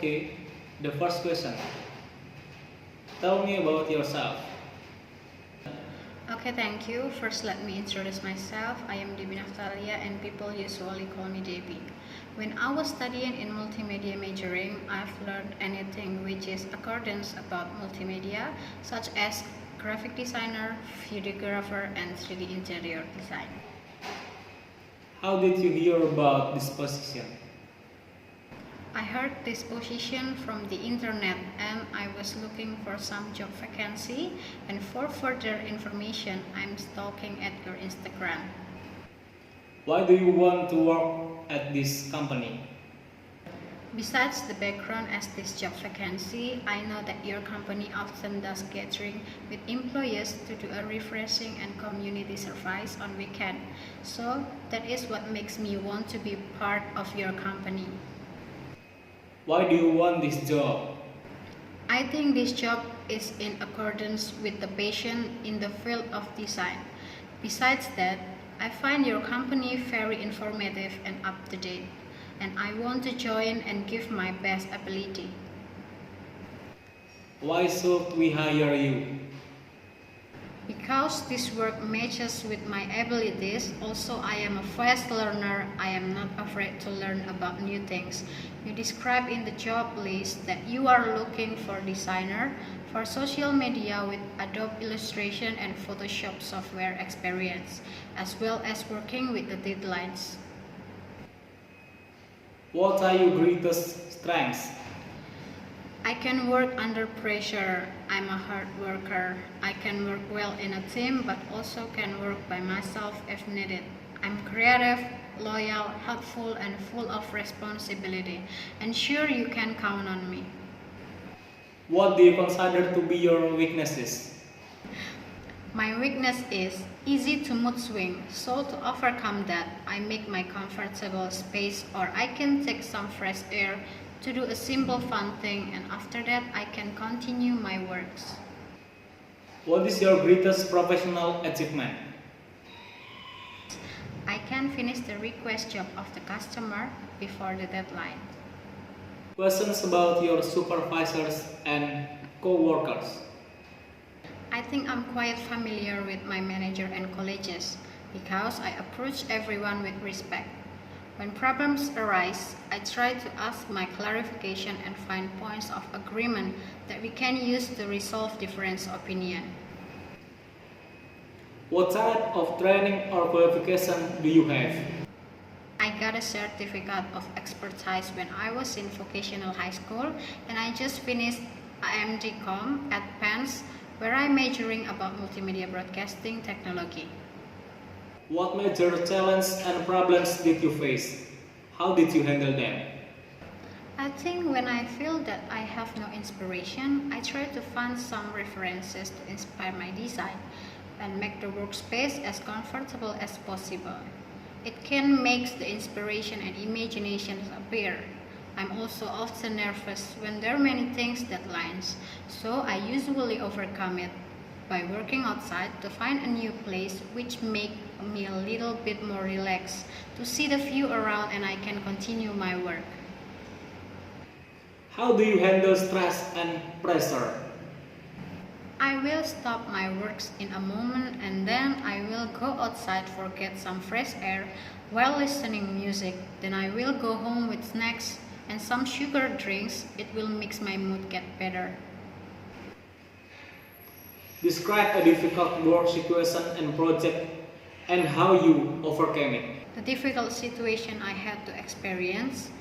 Okay, the first question. Tell me about yourself. Okay, thank you. First, let me introduce myself. I am Debbie Naftalia and people usually call me Debbie. When I was studying in multimedia majoring, I've learned anything which is accordance about multimedia, such as graphic designer, videographer, and 3D interior design. How did you hear about this position? I heard this position from the internet and I was looking for some job vacancy, and for further information I'm stalking at your Instagram. Why do you want to work at this company? Besides the background as this job vacancy, I know that your company often does gathering with employees to do a refreshing and community service on weekend. So that is what makes me want to be part of your company. Why do you want this job? I think this job is in accordance with the passion in the field of design. Besides that, I find your company very informative and up to date, and I want to join and give my best ability. Why should we hire you? Because this work matches with my abilities, also I am a fast learner, I am not afraid to learn about new things. You describe in the job list that you are looking for designer for social media with Adobe Illustration and Photoshop software experience, as well as working with the deadlines. What are your greatest strengths? I can work under pressure. I'm a hard worker. I can work well in a team, but also can work by myself if needed. I'm creative, loyal, helpful, and full of responsibility. And sure, you can count on me. What do you consider to be your weaknesses? My weakness is easy to mood swing, so to overcome that, I make my comfortable space or I can take some fresh air to do a simple fun thing, and after that I can continue my works. What is your greatest professional achievement? I can finish the request job of the customer before the deadline. Questions about your supervisors and co-workers. I think I'm quite familiar with my manager and colleagues because I approach everyone with respect. When problems arise, I try to ask my clarification and find points of agreement that we can use to resolve different opinion. What type of training or qualification do you have? I got a certificate of expertise when I was in vocational high school, and I just finished IMD.com at Penn, where I'm majoring about multimedia broadcasting technology. What major challenges and problems did you face? How did you handle them? I think when I feel that I have no inspiration, I try to find some references to inspire my design and make the workspace as comfortable as possible. It can make the inspiration and imagination appear. I'm also often nervous when there are many things that lines, so I usually overcome it by working outside to find a new place which make me a little bit more relaxed to see the view around and I can continue my work. How do you handle stress and pressure? I will stop my works in a moment and then I will go outside for get some fresh air while listening music. Then I will go home with snacks and some sugar drinks. It will make my mood get better. Describe a difficult work situation and project and how you overcame it. The difficult situation I had to experience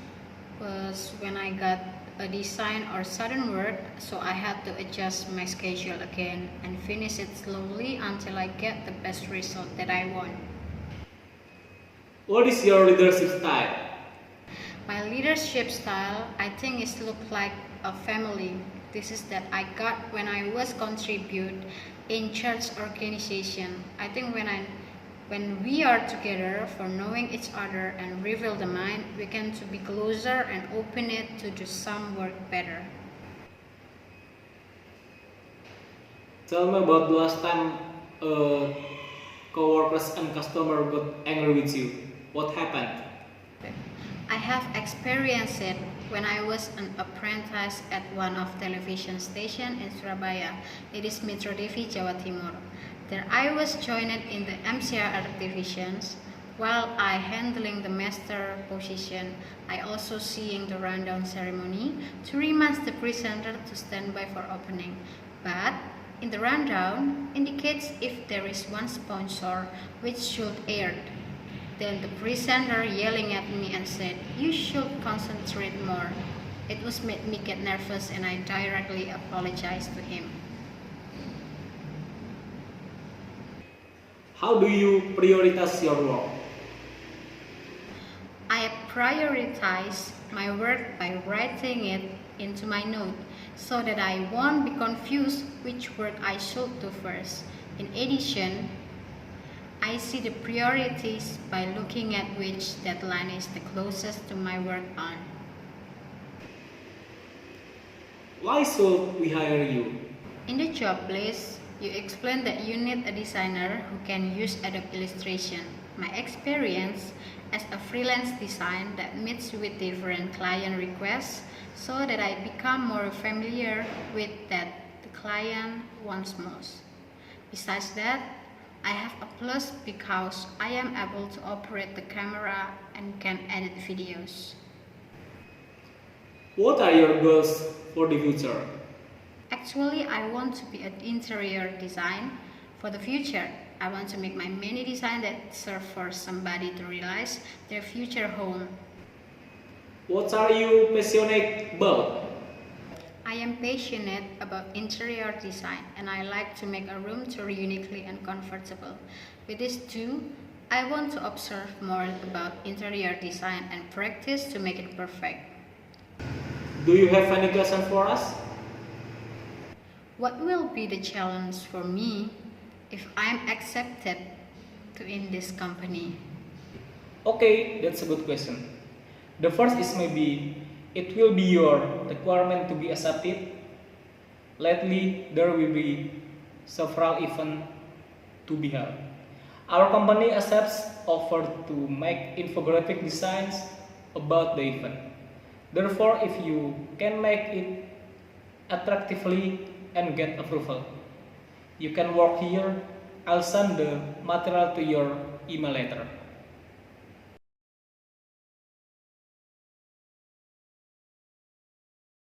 was when I got a design or sudden work, so I had to adjust my schedule again and finish it slowly until I get the best result that I want. What is your leadership style? My leadership style, I think, is look like a family. This is that I got when I was contribute in church organization. I think when we are together for knowing each other and reveal the mind, we can to be closer and open it to do some work better. Tell me about the last time co-workers and customer got angry with you. What happened? I have experienced it when I was an apprentice at one of television station in Surabaya. It is Metro TV Jawa Timur. There I was joined in the MCR divisions. While I handling the master position, I also seeing the rundown ceremony to remind the presenter to stand by for opening. But in the rundown indicates if there is one sponsor which should air. Then the presenter yelling at me and said, "You should concentrate more." It was made me get nervous and I directly apologized to him. How do you prioritize your work? I prioritize my work by writing it into my note so that I won't be confused which work I should do first. In addition, I see the priorities by looking at which deadline is the closest to my work on. Why should we hire you? In the job list, you explain that you need a designer who can use Adobe Illustration. My experience as a freelance design that meets with different client requests so that I become more familiar with that the client wants most. Besides that, I have a plus because I am able to operate the camera and can edit videos. What are your goals for the future? Actually, I want to be an interior design for the future. I want to make my many design that serve for somebody to realize their future home. What are you passionate about? I am passionate about interior design and I like to make a room to uniquely and comfortable. With these two, I want to observe more about interior design and practice to make it perfect. Do you have any question for us? What will be the challenge for me if I am accepted to in this company? Okay, that's a good question. The first is maybe it will be your requirement to be accepted. Lately, there will be several events to be held. Our company accepts offer to make infographic designs about the event. Therefore, if you can make it attractively and get approval, you can work here. I'll send the material to your email later.